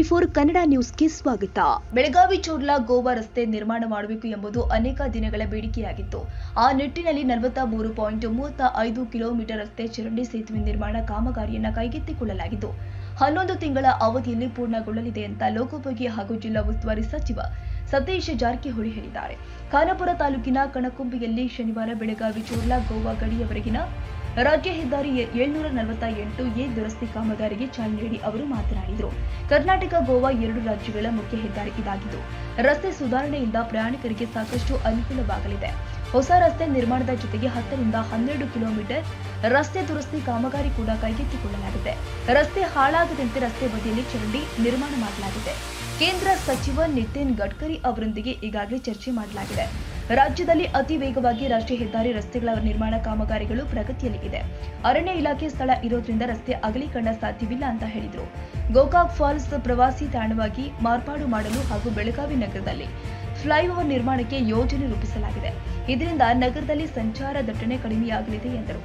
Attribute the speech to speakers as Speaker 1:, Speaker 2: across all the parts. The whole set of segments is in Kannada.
Speaker 1: N24 ಕನ್ನಡ ನ್ಯೂಸ್ಗೆ ಸ್ವಾಗತ. ಬೆಳಗಾವಿ ಚೋರ್ಲಾ ಗೋವಾ ರಸ್ತೆ ನಿರ್ಮಾಣ ಮಾಡಬೇಕು ಎಂಬುದು ಅನೇಕ ದಿನಗಳ ಬೇಡಿಕೆಯಾಗಿತ್ತು. ಆ ನಿಟ್ಟಿನಲ್ಲಿ 43.35 ಕಿಲೋಮೀಟರ್ ರಸ್ತೆ ಚರಂಡಿ ಸೇತುವೆ ನಿರ್ಮಾಣ ಕಾಮಗಾರಿಯನ್ನು ಕೈಗೆತ್ತಿಕೊಳ್ಳಲಾಗಿದ್ದು 11 ತಿಂಗಳ ಅವಧಿಯಲ್ಲಿ ಪೂರ್ಣಗೊಳ್ಳಲಿದೆ ಅಂತ ಲೋಕೋಪಯೋಗಿ ಹಾಗೂ ಜಿಲ್ಲಾ ಉಸ್ತುವಾರಿ ಸಚಿವ ಸತೀಶ್ ಜಾರಕಿಹೊಳಿ ಹೇಳಿದ್ದಾರೆ. ಖಾನಾಪುರ ತಾಲೂಕಿನ ಕಣಕುಂಬಿಯಲ್ಲಿ ಶನಿವಾರ ಬೆಳಗಾವಿ ಚೋರ್ಲಾ ಗೋವಾ ಗಡಿಯವರೆಗಿನ ರಾಜ್ಯ ಹೆದ್ದಾರಿ 748 ದುರಸ್ತಿ ಕಾಮಗಾರಿಗೆ ಚಾಲನೆ ನೀಡಿ ಅವರು ಮಾತನಾಡಿದರು. ಕರ್ನಾಟಕ ಗೋವಾ ಎರಡು ರಾಜ್ಯಗಳ ಮುಖ್ಯ ಹೆದ್ದಾರಿ ಇದಾಗಿದ್ದು ರಸ್ತೆ ಸುಧಾರಣೆಯಿಂದ ಪ್ರಯಾಣಿಕರಿಗೆ ಸಾಕಷ್ಟು ಅನುಕೂಲವಾಗಲಿದೆ. ಹೊಸ ರಸ್ತೆ ನಿರ್ಮಾಣದ ಜೊತೆಗೆ 10 ರಿಂದ 12 ಕಿಲೋಮೀಟರ್ ರಸ್ತೆ ದುರಸ್ತಿ ಕಾಮಗಾರಿ ಕೂಡ ಕೈಗೆತ್ತಿಕೊಳ್ಳಲಾಗಿದೆ. ರಸ್ತೆ ಹಾಳಾಗದಂತೆ ರಸ್ತೆ ಬದಿಯಲ್ಲಿ ಚರಂಡಿ ನಿರ್ಮಾಣ ಮಾಡಲಾಗಿದೆ. ಕೇಂದ್ರ ಸಚಿವ ನಿತಿನ್ ಗಡ್ಕರಿ ಅವರೊಂದಿಗೆ ಈಗಾಗಲೇ ಚರ್ಚೆ ಮಾಡಲಾಗಿದೆ. ರಾಜ್ಯದಲ್ಲಿ ಅತಿ ವೇಗವಾಗಿ ರಾಷ್ಟ್ರೀಯ ಹೆದ್ದಾರಿ ರಸ್ತೆಗಳ ನಿರ್ಮಾಣ ಕಾಮಗಾರಿಗಳು ಪ್ರಗತಿಯಲ್ಲಿ ಇದೆ. ಅರಣ್ಯ ಇಲಾಖೆ ಸ್ಥಳ ಇರೋದ್ರಿಂದ ರಸ್ತೆ ಅಗಲೀಕರಣ ಸಾಧ್ಯವಿಲ್ಲ ಅಂತ ಹೇಳಿದರು. ಗೋಕಾಕ್ ಫಾಲ್ಸ್ ಪ್ರವಾಸಿ ತಾಣವಾಗಿ ಮಾರ್ಪಾಡು ಮಾಡಲು ಹಾಗೂ ಬೆಳಗಾವಿ ನಗರದಲ್ಲಿ ಫ್ಲೈಓವರ್ ನಿರ್ಮಾಣಕ್ಕೆ ಯೋಜನೆ ರೂಪಿಸಲಾಗಿದೆ. ಇದರಿಂದ ನಗರದಲ್ಲಿ ಸಂಚಾರ ದಟ್ಟಣೆ ಕಡಿಮೆಯಾಗಲಿದೆ ಎಂದರು.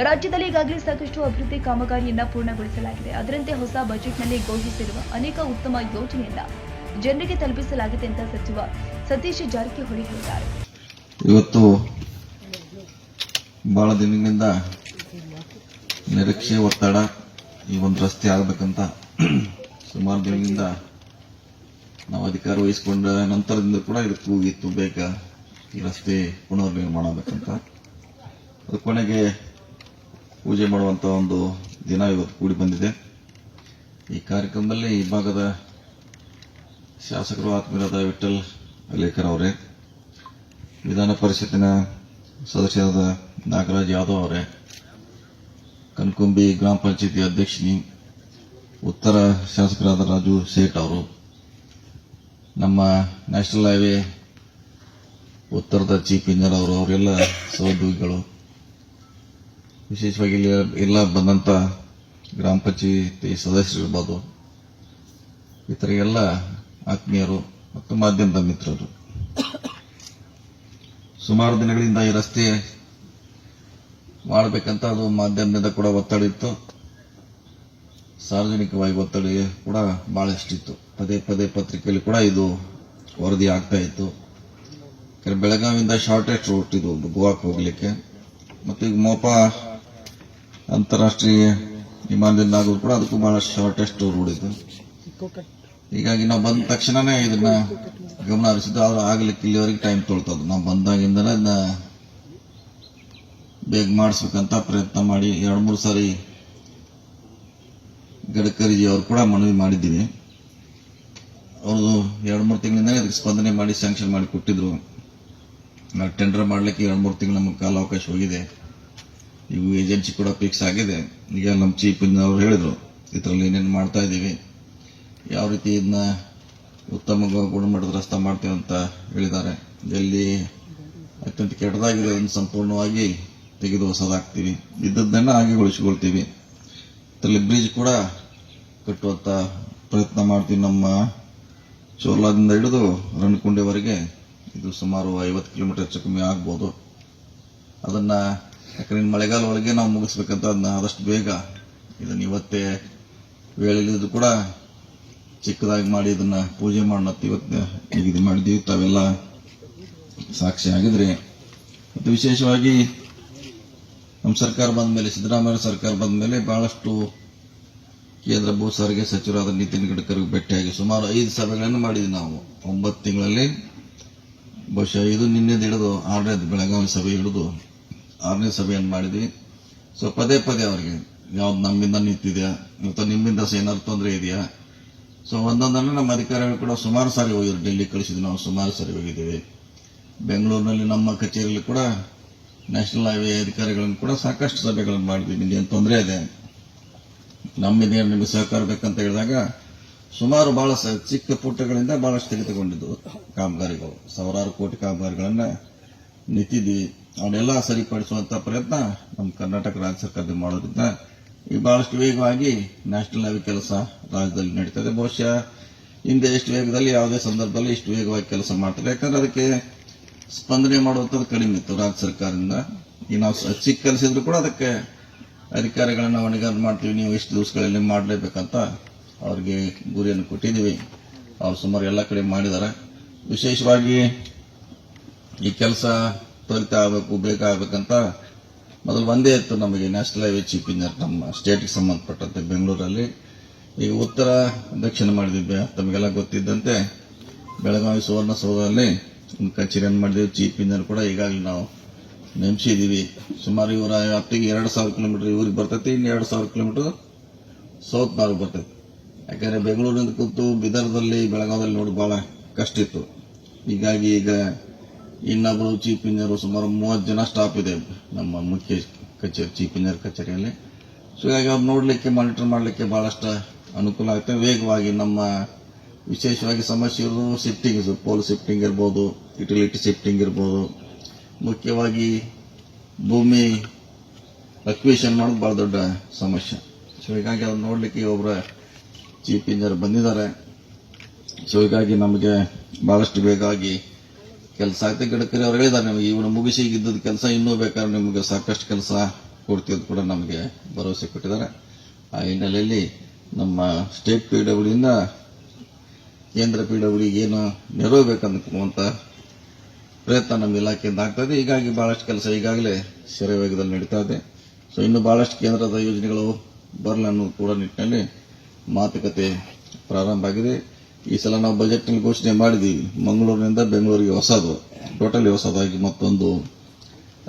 Speaker 1: ರಾಜ್ಯದಲ್ಲಿ ಈಗಾಗಲೇ ಸಾಕಷ್ಟು ಅಭಿವೃದ್ಧಿ ಕಾಮಗಾರಿಯನ್ನ ಪೂರ್ಣಗೊಳಿಸಲಾಗಿದೆ. ಅದರಂತೆ ಹೊಸ ಬಜೆಟ್ನಲ್ಲಿ ಘೋಷಿಸಿರುವ ಅನೇಕ ಉತ್ತಮ ಯೋಜನೆಯನ್ನ ಜನರಿಗೆ ತಲುಪಿಸಲಾಗಿದೆ ಅಂತ ಸಚಿವ ಸತೀಶ್ ಜಾರಕಿಹೊಳಿ ಹೇಳಿದ್ದಾರೆ.
Speaker 2: ಇವತ್ತು ಬಹಳ ದಿನಗಳಿಂದ ನಿರೀಕ್ಷೆ ಒತ್ತಡ ಈ ಒಂದು ರಸ್ತೆ ಆಗಬೇಕಂತ ಸುಮಾರು ದಿನಗಳಿಂದ ನಾವು ಅಧಿಕಾರ ವಹಿಸಿಕೊಂಡ ನಂತರದಿಂದ ಕೂಡ ಇದಕ್ಕೆ ಕೂಗಿತ್ತು, ಬೇಗ ಈ ರಸ್ತೆ ಪುನರ್ ನಿರ್ಮಾಣ ಆಗಬೇಕಂತ. ಅದು ಕೊನೆಗೆ ಪೂಜೆ ಮಾಡುವಂತ ಒಂದು ದಿನ ಇವತ್ತು ಕೂಡಿ ಬಂದಿದೆ. ಈ ಕಾರ್ಯಕ್ರಮದಲ್ಲಿ ಈ ಭಾಗದ ಶಾಸಕರು ಆತ್ಮೀಯರಾದ ವಿಠಲ್ ಅಲೇಕರ್ ಅವರೇ, ವಿಧಾನ ಪರಿಷತ್ತಿನ ಸದಸ್ಯರಾದ ನಾಗರಾಜ್ ಯಾದವ್ ಅವರೇ, ಕನಕುಂಬಿ ಗ್ರಾಮ ಪಂಚಾಯತಿ ಅಧ್ಯಕ್ಷಿನಿ, ಉತ್ತರ ಶಾಸಕರಾದ ರಾಜು ಸೇಠ್ ಅವರು, ನಮ್ಮ ನ್ಯಾಷನಲ್ ಹೈವೇ ಉತ್ತರದ ಚೀಫ್ ಇಂಜಿನಿಯರ್ ಅವರು, ಅವರೆಲ್ಲ ಸಹೋದ್ಯೋಗಿಗಳು, ವಿಶೇಷವಾಗಿ ಎಲ್ಲ ಬಂದಂತ ಗ್ರಾಮ ಪಂಚಾಯತಿ ಸದಸ್ಯರಿರ್ಬೋದು, ಇತರ ಎಲ್ಲ ಆತ್ಮೀಯರು ಮತ್ತು ಮಾಧ್ಯಮದ ಮಿತ್ರರು, ಸುಮಾರು ದಿನಗಳಿಂದ ಈ ರಸ್ತೆ ಮಾಡಬೇಕಂತ ಅದು ಮಾಧ್ಯಮದಿಂದ ಕೂಡ ಒತ್ತಡ ಇತ್ತು, ಸಾರ್ವಜನಿಕವಾಗಿ ಒತ್ತಡ ಕೂಡ ಬಹಳಷ್ಟಿತ್ತು. ಪದೇ ಪದೇ ಪತ್ರಿಕೆಯಲ್ಲಿ ಕೂಡ ಇದು ವರದಿ ಆಗ್ತಾ ಇತ್ತು. ಬೆಳಗಾವಿಯಿಂದ ಶಾರ್ಟೆಸ್ಟ್ ರೂಟ್ ಇದು ಗೋವಾಕ್ಕೆ ಹೋಗ್ಲಿಕ್ಕೆ, ಮತ್ತು ಈಗ ಮೋಪಾ ಅಂತಾರಾಷ್ಟ್ರೀಯ ವಿಮಾನದಿಂದ ಆಗೋದು ಕೂಡ ಅದಕ್ಕೂ ಬಹಳ ಶಾರ್ಟೆಸ್ಟ್ ರೂಟ್ ಇದು. ಹೀಗಾಗಿ ನಾವು ಬಂದ ತಕ್ಷಣನೇ ಇದನ್ನ ಗಮನ ಹರಿಸಿದ್ದು, ಆದ್ರೆ ಆಗ್ಲಿಕ್ಕೆ ಇಲ್ಲಿವರೆಗೆ ಟೈಮ್ ತೊಳ್ತದ್ದು. ನಾವು ಬಂದಾಗಿಂದಲೇ ಇದನ್ನ ಬೇಗ ಮಾಡಿಸ್ಬೇಕಂತ ಪ್ರಯತ್ನ ಮಾಡಿ 2-3 ಸಾರಿ ಗಡ್ಕರಿಜಿ ಅವರು ಕೂಡ ಮನವಿ ಮಾಡಿದ್ದೀವಿ. ಅವರು 2-3 ತಿಂಗಳಿಂದ ಇದಕ್ಕೆ ಸ್ಪಂದನೆ ಮಾಡಿ ಸ್ಯಾಂಕ್ಷನ್ ಮಾಡಿ ಕೊಟ್ಟಿದ್ರು. ನಾವು ಟೆಂಡರ್ ಮಾಡಲಿಕ್ಕೆ 2-3 ತಿಂಗಳು ನಮಗೆ ಕಾಲಾವಕಾಶ ಹೋಗಿದೆ. ಇವು ಏಜೆನ್ಸಿ ಕೂಡ ಫಿಕ್ಸ್ ಆಗಿದೆ. ಈಗ ನಮ್ಮ ಚೀಫ್ ಇಂಜಿನಿಯರ್ ಅವರು ಹೇಳಿದ್ರು, ಇದರಲ್ಲಿ ಏನೇನು ಮಾಡ್ತಾ ಇದ್ದೀವಿ, ಯಾವ ರೀತಿ ಇದನ್ನ ಉತ್ತಮ ಗುಣಮಟ್ಟದ ರಸ್ತೆ ಮಾಡ್ತೇವೆ ಅಂತ ಹೇಳಿದ್ದಾರೆ. ಎಲ್ಲಿ ಅತ್ಯಂತ ಕೆಟ್ಟದಾಗಿದೆ ಅದನ್ನು ಸಂಪೂರ್ಣವಾಗಿ ತೆಗೆದು ಹೊಸದಾಗ್ತೀವಿ, ಇದ್ದದ್ದನ್ನ ಹಾಗೆಗೊಳಿಸಿಕೊಳ್ತೀವಿ. ಇದರಲ್ಲಿ ಬ್ರಿಡ್ಜ್ ಕೂಡ ಕಟ್ಟುವಂತ ಪ್ರಯತ್ನ ಮಾಡ್ತೀವಿ. ನಮ್ಮ ಚೋರ್ಲಾದಿಂದ ಹಿಡಿದು ರಣಕುಂಡೆವರೆಗೆ ಇದು ಸುಮಾರು 50 ಕಿಲೋಮೀಟರ್ ಹೆಚ್ಚು ಕಮ್ಮಿ ಆಗ್ಬೋದು. ಅದನ್ನ ಯಾಕಂದ್ರೆ ಮಳೆಗಾಲ ಒಳಗೆ ನಾವು ಮುಗಿಸ್ಬೇಕಂತ ಅದನ್ನ ಆದಷ್ಟು ಬೇಗ ಇದನ್ನ ಇವತ್ತೇ ವೇಳೆದು ಕೂಡ ಚಿಕ್ಕದಾಗಿ ಮಾಡಿ ಇದನ್ನ ಪೂಜೆ ಮಾಡೋಣ ಇವತ್ತು ನಿಗದಿ ಮಾಡಿದ್ದೀವಿ. ತಾವೆಲ್ಲ ಸಾಕ್ಷಿ ಆಗಿದ್ರೆ. ಮತ್ತು ವಿಶೇಷವಾಗಿ ನಮ್ಮ ಸರ್ಕಾರ ಬಂದ ಮೇಲೆ, ಸಿದ್ದರಾಮಯ್ಯ ಸರ್ಕಾರ ಬಂದ ಮೇಲೆ ಬಹಳಷ್ಟು ಕೇಂದ್ರ ಭೂ ಸಾರಿಗೆ ಸಚಿವರಾದ ನಿತಿನ್ ಗಡ್ಕರಿ ಭೇಟಿಯಾಗಿ ಸುಮಾರು 5 ಸಭೆಗಳನ್ನು ಮಾಡಿದ್ವಿ ನಾವು 9 ತಿಂಗಳಲ್ಲಿ. ಬಹುಶಃ ಇದು ನಿನ್ನೆದು ಹಿಡಿದು 6ನೇ ಬೆಳಗಾವಿ ಸಭೆ ಹಿಡಿದು 6ನೇ ಸಭೆಯನ್ನು ಮಾಡಿದ್ವಿ. ಸೊ ಪದೇ ಪದೇ ಅವರಿಗೆ ಯಾವ್ದು ನಮ್ಮಿಂದ ನಿಂತಿದೆಯಾ ಅಥವಾ ನಿಮ್ಮಿಂದ ಏನಾದ್ರು ತೊಂದರೆ ಇದೆಯಾ, ಸೊ ಒಂದೊಂದನ್ನು ನಮ್ಮ ಅಧಿಕಾರಿಗಳು ಕೂಡ ಸುಮಾರು ಸಾರಿ ಹೋಗಿದ್ರು. ಡೆಲ್ಲಿ ಕಳಿಸಿದ್ವಿ, ನಾವು ಸುಮಾರು ಸಾರಿ ಹೋಗಿದ್ದೇವೆ. ಬೆಂಗಳೂರಿನಲ್ಲಿ ನಮ್ಮ ಕಚೇರಿಯಲ್ಲಿ ಕೂಡ ನ್ಯಾಷನಲ್ ಹೈವೇ ಅಧಿಕಾರಿಗಳನ್ನು ಕೂಡ ಸಾಕಷ್ಟು ಸಭೆಗಳನ್ನು ಮಾಡಿದ್ವಿ. ನಿಮ್ಗೆ ತೊಂದರೆ ಇದೆ, ನಮ್ಮಿಂದ ನಿಮಗೆ ಸಹಕಾರ ಬೇಕಂತ ಹೇಳಿದಾಗ ಸುಮಾರು ಬಹಳ ಚಿಕ್ಕ ಪುಟ್ಟಗಳಿಂದ ಬಹಳಷ್ಟು ಸ್ಥಗಿತಗೊಂಡಿದ್ದು ಕಾಮಗಾರಿಗಳು, ಸಾವಿರಾರು ಕೋಟಿ ಕಾಮಗಾರಿಗಳನ್ನ ನಿಂತಿದ್ವಿ. ಅವನ್ನೆಲ್ಲ ಸರಿಪಡಿಸುವಂತ ಪ್ರಯತ್ನ ನಮ್ಮ ಕರ್ನಾಟಕ ರಾಜ್ಯ ಸರ್ಕಾರದಿಂದ ಮಾಡೋದ್ರಿಂದ ಈಗ ಬಹಳಷ್ಟು ವೇಗವಾಗಿ ನ್ಯಾಷನಲ್ ಹೈವೇ ಕೆಲಸ ರಾಜ್ಯದಲ್ಲಿ ನಡೀತದೆ. ಬಹುಶಃ ಹಿಂದೆ ಎಷ್ಟು ವೇಗದಲ್ಲಿ ಯಾವುದೇ ಸಂದರ್ಭದಲ್ಲಿ ಇಷ್ಟು ವೇಗವಾಗಿ ಕೆಲಸ ಮಾಡ್ತಾರೆ. ಯಾಕಂದ್ರೆ ಅದಕ್ಕೆ ಸ್ಪಂದನೆ ಮಾಡುವಂಥದ್ದು ಕಡಿಮೆ ಇತ್ತು ರಾಜ್ಯ ಸರ್ಕಾರದಿಂದ. ಈಗ ನಾವು ಚಿಕ್ಕ ಕೆಲಸ ಇದ್ರು ಕೂಡ ಅದಕ್ಕೆ ಅಧಿಕಾರಿಗಳನ್ನ ಹೊಣೆಗಾರ ಮಾಡ್ತೀವಿ, ನೀವು ಎಷ್ಟು ದಿವಸಗಳಲ್ಲಿ ಮಾಡಲೇಬೇಕಂತ ಅವ್ರಿಗೆ ಗುರಿಯನ್ನು ಕೊಟ್ಟಿದ್ದೀವಿ. ಅವ್ರು ಸುಮಾರು ಎಲ್ಲ ಕಡೆ ಮಾಡಿದ್ದಾರೆ. ವಿಶೇಷವಾಗಿ ಈ ಕೆಲಸ ತ್ವರಿತ ಆಗಬೇಕು, ಬೇಗ ಆಗಬೇಕಂತ ಮೊದಲು ಒಂದೇ ಇತ್ತು ನಮಗೆ ನ್ಯಾಷನಲ್ ಹೈವೇ ಚೀಫ್ ಇಂಜಿನಿಯರ್ ನಮ್ಮ ಸ್ಟೇಟ್ಗೆ ಸಂಬಂಧಪಟ್ಟಂತೆ ಬೆಂಗಳೂರಲ್ಲಿ. ಈಗ ಉತ್ತರ ದಕ್ಷಿಣ ಮಾಡಿದ್ವಿ. ತಮಗೆಲ್ಲ ಗೊತ್ತಿದ್ದಂತೆ ಬೆಳಗಾವಿ ಸುವರ್ಣಸೌಧದಲ್ಲಿ ಒಂದು ಕಚೇರಿಯನ್ನು ಮಾಡಿದ್ದೀವಿ. ಚೀಫ್ ಇಂಜಿನಿಯರ್ ಕೂಡ ಈಗಾಗಲೇ ನಾವು ನೇಮಿಸಿದ್ದೀವಿ. ಸುಮಾರು ಇವರ ವ್ಯಾಪ್ತಿಗೆ 2,000 ಕಿಲೋಮೀಟರ್ ಇವ್ರಿಗೆ ಬರ್ತೈತಿ, ಇನ್ನು 2,000 ಕಿಲೋಮೀಟರ್ ಸೌತ್ ಮಾರ್ಗ ಬರ್ತೈತಿ. ಯಾಕಂದ್ರೆ ಬೆಂಗಳೂರಿನಿಂದ ಕೂತು ಬೀದರ್ದಲ್ಲಿ ಬೆಳಗಾವಿಯಲ್ಲಿ ನೋಡಿ ಬಹಳ ಕಷ್ಟ ಇತ್ತು. ಹೀಗಾಗಿ ಈಗ ಇನ್ನೊಬ್ಬರು ಚೀಫ್ ಇಂಜಿನಿಯರ್ ಸುಮಾರು 30 ಜನ ಸ್ಟಾಫ್ ಇದೆ ನಮ್ಮ ಮುಖ್ಯ ಕಚೇರಿ ಚೀಫ್ ಇಂಜಿನಿಯರ್ ಕಚೇರಿಯಲ್ಲಿ. ಸೊ ಹೀಗಾಗಿ ಅವ್ರು ನೋಡ್ಲಿಕ್ಕೆ ಮಾನಿಟರ್ ಮಾಡಲಿಕ್ಕೆ ಬಹಳಷ್ಟು ಅನುಕೂಲ ಆಗುತ್ತೆ. ವೇಗವಾಗಿ ನಮ್ಮ ವಿಶೇಷವಾಗಿ ಸಮಸ್ಯೆ ಇರೋದು ಶಿಫ್ಟಿಂಗ್, ಪೋಲ್ ಶಿಫ್ಟಿಂಗ್ ಇರ್ಬೋದು, ಯುಟಿಲಿಟಿ ಶಿಫ್ಟಿಂಗ್ ಇರ್ಬೋದು, ಮುಖ್ಯವಾಗಿ ಭೂಮಿ ಅಕ್ವಿಷನ್ ಮಾಡೋದು ಬಹಳ ದೊಡ್ಡ ಸಮಸ್ಯೆ. ಸೊ ಹೀಗಾಗಿ ಅವ್ರು ನೋಡ್ಲಿಕ್ಕೆ ಒಬ್ಬರ ಚೀಫ್ ಇಂಜಿನಿಯರ್ ಬಂದಿದ್ದಾರೆ. ಸೊ ಹೀಗಾಗಿ ನಮಗೆ ಬಹಳಷ್ಟು ವೇಗವಾಗಿ ಕೆಲಸ ಆಗುತ್ತೆ. ಗಡ್ಕರಿ ಅವರು ಹೇಳಿದ್ದಾರೆ, ನಮಗೆ ಇವನು ಮುಗಿಸಿ ಇದ್ದದ ಕೆಲಸ ಇನ್ನೂ ಬೇಕಾದ್ರೆ ನಿಮಗೆ ಸಾಕಷ್ಟು ಕೆಲಸ ಕೊಡ್ತೀವಿ ಅಂತ ಕೂಡ ನಮಗೆ ಭರವಸೆ ಕೊಟ್ಟಿದ್ದಾರೆ. ಆ ಹಿನ್ನೆಲೆಯಲ್ಲಿ ನಮ್ಮ ಸ್ಟೇಟ್ PWD ಕೇಂದ್ರ PWD ಏನು ನೆರವು ಬೇಕಂತ ಪ್ರಯತ್ನ ನಮ್ಮ ಇಲಾಖೆಯಿಂದ ಆಗ್ತದೆ. ಹೀಗಾಗಿ ಬಹಳಷ್ಟು ಕೆಲಸ ಈಗಾಗಲೇ ಶರವೇಗದಲ್ಲಿ ನಡೀತಾ ಇದೆ. ಸೊ ಇನ್ನು ಬಹಳಷ್ಟು ಕೇಂದ್ರದ ಯೋಜನೆಗಳು ಬರಲ್ಲ ಅನ್ನೋದು ಕೂಡ ನಿಟ್ಟಿನಲ್ಲಿ ಮಾತುಕತೆ ಪ್ರಾರಂಭ ಆಗಿದೆ. ಈ ಸಲ ನಾವು ಬಜೆಟ್ನಲ್ಲಿ ಘೋಷಣೆ ಮಾಡಿದ್ದೀವಿ, ಮಂಗಳೂರಿನಿಂದ ಬೆಂಗಳೂರಿಗೆ ಟೋಟಲಿ ಹೊಸದಾಗಿ ಮತ್ತೊಂದು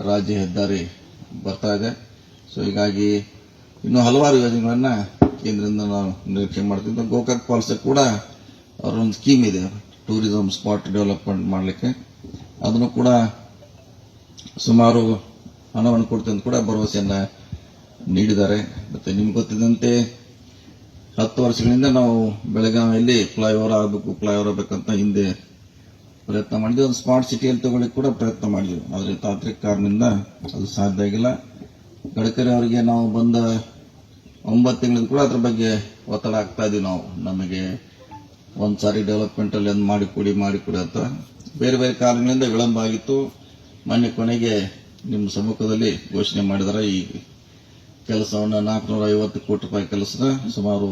Speaker 2: ರಾಜ್ಯ ಹೆದ್ದಾರಿ ಬರ್ತಾ ಇದೆ. ಸೊ ಹೀಗಾಗಿ ಇನ್ನೂ ಹಲವಾರು ಯೋಜನೆಗಳನ್ನ ಕೇಂದ್ರದಿಂದ ನಾವು ನಿರೀಕ್ಷೆ ಮಾಡ್ತಿದ್ವಿ. ಗೋಕಾಕ್ ಫಾಲ್ಸ್ ಕೂಡ ಅವರೊಂದು ಸ್ಕೀಮ್ ಇದೆ, ಟೂರಿಸಂ ಸ್ಪಾಟ್ ಡೆವಲಪ್ಮೆಂಟ್ ಮಾಡಲಿಕ್ಕೆ. ಅದನ್ನು ಕೂಡ ಸುಮಾರು ಹಣವನ್ನು ಕೊಡ್ತೀವಿ ಅಂತ ಕೂಡ ಭರವಸೆಯನ್ನ ನೀಡಿದ್ದಾರೆ. ಮತ್ತೆ ನಿಮ್ಗೆ ಗೊತ್ತಿದ್ದಂತೆ 10 ವರ್ಷಗಳಿಂದ ನಾವು ಬೆಳಗಾವಿಯಲ್ಲಿ ಫ್ಲೈಓವರ್ ಆಗಬೇಕಂತ ಹಿಂದೆ ಪ್ರಯತ್ನ ಮಾಡಿದ್ವಿ. ಒಂದು ಸ್ಮಾರ್ಟ್ ಸಿಟಿಯಲ್ಲಿ ತಗೊಳ್ಳಿಕ್ಕೆ ಕೂಡ ಪ್ರಯತ್ನ ಮಾಡಿದ್ವಿ. ಆದರೆ ತಾಂತ್ರಿಕ ಕಾರಣದಿಂದ ಅದು ಸಾಧ್ಯ ಆಗಿಲ್ಲ. ಗಡ್ಕರಿ ಅವರಿಗೆ ನಾವು ಬಂದ 9 ತಿಂಗಳಿಂದ ಕೂಡ ಅದ್ರ ಬಗ್ಗೆ ಒತ್ತಡ ಆಗ್ತಾ ಇದೀವಿ. ನಾವು ನಮಗೆ ಒಂದ್ಸಾರಿ ಡೆವಲಪ್ಮೆಂಟ್ ಅಲ್ಲಿ ಒಂದು ಮಾಡಿಕೊಡಿ ಅಂತ ಬೇರೆ ಬೇರೆ ಕಾರಣಗಳಿಂದ ವಿಳಂಬ ಆಗಿತ್ತು. ಮೊನ್ನೆ ಕೊನೆಗೆ ನಿಮ್ಮ ಸಮ್ಮುಖದಲ್ಲಿ ಘೋಷಣೆ ಮಾಡಿದರೆ ಈ ಕೆಲಸವನ್ನು 450 ಕೋಟಿ ರೂಪಾಯಿ ಕೆಲಸದ ಸುಮಾರು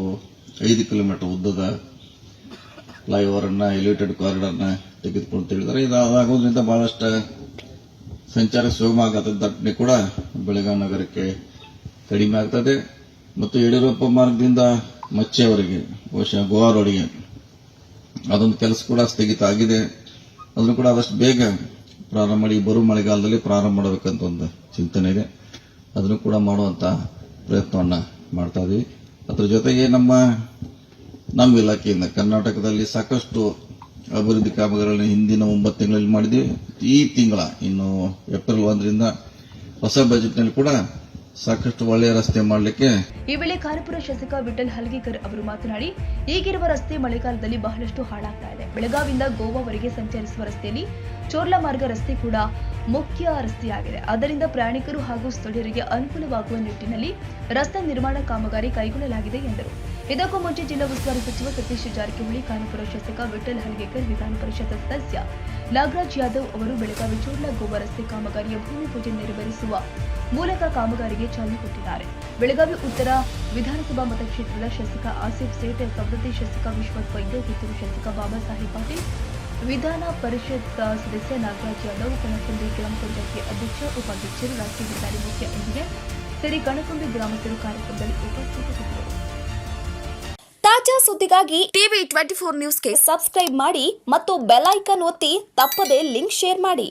Speaker 2: 5 ಕಿಲೋಮೀಟರ್ ಉದ್ದದ ಫ್ಲೈಓವರ್ ಅನ್ನ ಎಲಿವೇಟೆಡ್ ಕಾರಿಡಾರ್ನ ತೆಗೆದುಕೊಂಡು ಹೇಳಿದ್ದಾರೆ. ಇದಾಗೋದ್ರಿಂದ ಬಹಳಷ್ಟು ಸಂಚಾರ ಸುಗಮ ಆಗತ್ತದೆ. ದಟ್ಟಣೆ ಕೂಡ ಬೆಳಗಾವಿ ನಗರಕ್ಕೆ ಕಡಿಮೆ ಆಗ್ತದೆ. ಮತ್ತು ಯಡಿಯೂರಪ್ಪ ಮಾರ್ಗದಿಂದ ಮಚ್ಚೆವರೆಗೆ ಬಹುಶಃ ಗೋವಾ ರೋಡ್ಗೆ ಅದೊಂದು ಕೆಲಸ ಕೂಡ ಸ್ಥಗಿತ ಆಗಿದೆ. ಅದನ್ನು ಕೂಡ ಆದಷ್ಟು ಬೇಗ ಪ್ರಾರಂಭ ಮಾಡಿ ಬರುವ ಮಳೆಗಾಲದಲ್ಲಿ ಪ್ರಾರಂಭ ಮಾಡಬೇಕಂತ ಒಂದು ಚಿಂತನೆ ಇದೆ. ಅದನ್ನು ಕೂಡ ಮಾಡುವಂತ ಪ್ರಯತ್ನವನ್ನ ಮಾಡ್ತಾ ಇದೀವಿ. ಅದರ ಜೊತೆಗೆ ನಮ್ಮ ಇಲಾಖೆಯಿಂದ ಕರ್ನಾಟಕದಲ್ಲಿ ಸಾಕಷ್ಟು ಅಭಿವೃದ್ಧಿ ಕಾಮಗಾರಿಗಳನ್ನು ಹಿಂದಿನ 9 ತಿಂಗಳಲ್ಲಿ ಮಾಡಿದ್ವಿ. ಈ ತಿಂಗಳ ಇನ್ನು ಏಪ್ರಿಲ್ 1ರಿಂದ ಹೊಸ ಬಜೆಟ್ನಲ್ಲಿ ಕೂಡ ಸಾಕಷ್ಟು ಒಳ್ಳೆಯ ರಸ್ತೆ ಮಾಡಲಿಕ್ಕೆ.
Speaker 1: ಈ ವೇಳೆ ಖಾನಾಪುರ ಶಾಸಕ ವಿಠಲ್ ಹಲ್ಗೇಕರ್ ಅವರು ಮಾತನಾಡಿ, ಈಗಿರುವ ರಸ್ತೆ ಮಳೆಗಾಲದಲ್ಲಿ ಬಹಳಷ್ಟು ಹಾಳಾಗ್ತಾ ಇದೆ. ಬೆಳಗಾವಿಯಿಂದ ಗೋವಾವರೆಗೆ ಸಂಚರಿಸುವ ರಸ್ತೆಯಲ್ಲಿ ಚೋರ್ಲಾ ಮಾರ್ಗ ರಸ್ತೆ ಕೂಡ ಮುಖ್ಯ ರಸ್ತೆಯಾಗಿದೆ. ಆದ್ದರಿಂದ ಪ್ರಯಾಣಿಕರು ಹಾಗೂ ಸ್ಥಳೀಯರಿಗೆ ಅನುಕೂಲವಾಗುವ ನಿಟ್ಟಿನಲ್ಲಿ ರಸ್ತೆ ನಿರ್ಮಾಣ ಕಾಮಗಾರಿ ಕೈಗೊಳ್ಳಲಾಗಿದೆ ಎಂದರು. ಇದಕ್ಕೂ ಮುಂಚೆ ಜಿಲ್ಲಾ ಉಸ್ತುವಾರಿ ಸಚಿವ ಸತೀಶ್ ಜಾರಕಿಹೊಳಿ, ಖಾನಾಪುರ ಶಾಸಕ ವಿಠಲ್ ಹಲ್ಗೇಕರ್, ವಿಧಾನ ಪರಿಷತ್ ಸದಸ್ಯ ನಾಗರಾಜ್ ಯಾದವ್ ಅವರು ಬೆಳಗಾವಿ ಚೋರ್ಲಾ ಗೋವಾ ರಸ್ತೆ ಕಾಮಗಾರಿಯ ಭೂಮಿ ಪೂಜೆ ನೆರವೇರಿಸುವ ಮೂಲಕ ಕಾಮಗಾರಿಗೆ ಚಾಲನೆ ಕೊಟ್ಟಿದ್ದಾರೆ. ಬೆಳಗಾವಿ ಉತ್ತರ ವಿಧಾನಸಭಾ ಮತಕ್ಷೇತ್ರದ ಶಾಸಕ ಆಸಿಫ್ ಸೇಠ್, ಕವರತ್ತಿ ಶಾಸಕ ವಿಶ್ವನಾಥ್ ವೈದ್ಯ, ಕಿತ್ತೂರು ಶಾಸಕ ಬಾಬಾ ಸಾಹೇಬ್ ಪಾಟೀಲ್, ವಿಧಾನ ಪರಿಷತ್ ಸದಸ್ಯ ನಾಗರಾಜ್ ಯಾದವ್, ಕಣಕುಂಬಿ ಗ್ರಾಮ ಪಂಚಾಯತಿ ಅಧ್ಯಕ್ಷ, ಉಪಾಧ್ಯಕ್ಷರು, ರಾಜ್ಯ ಹೆದ್ದಾರಿ ಮುಖ್ಯ ಇಂಜಿನಿಯರ್ ಸೇರಿ ಕಣಕುಂಬಿ ಗ್ರಾಮಸ್ಥರು ಕಾರ್ಯಕ್ರಮದಲ್ಲಿ ಉಪಸ್ಥಿತರಿದ್ದರು.
Speaker 3: ತಾಜಾ ಸುದ್ದಿಗಾಗಿ ಟಿವಿ 24 ನ್ಯೂಸ್ಗೆ ಸಬ್ಸ್ಕ್ರೈಬ್ ಮಾಡಿ ಮತ್ತು ಬೆಲ್ ಐಕಾನ್ ಒತ್ತಿ ತಪ್ಪದೇ ಲಿಂಕ್ ಶೇರ್ ಮಾಡಿ.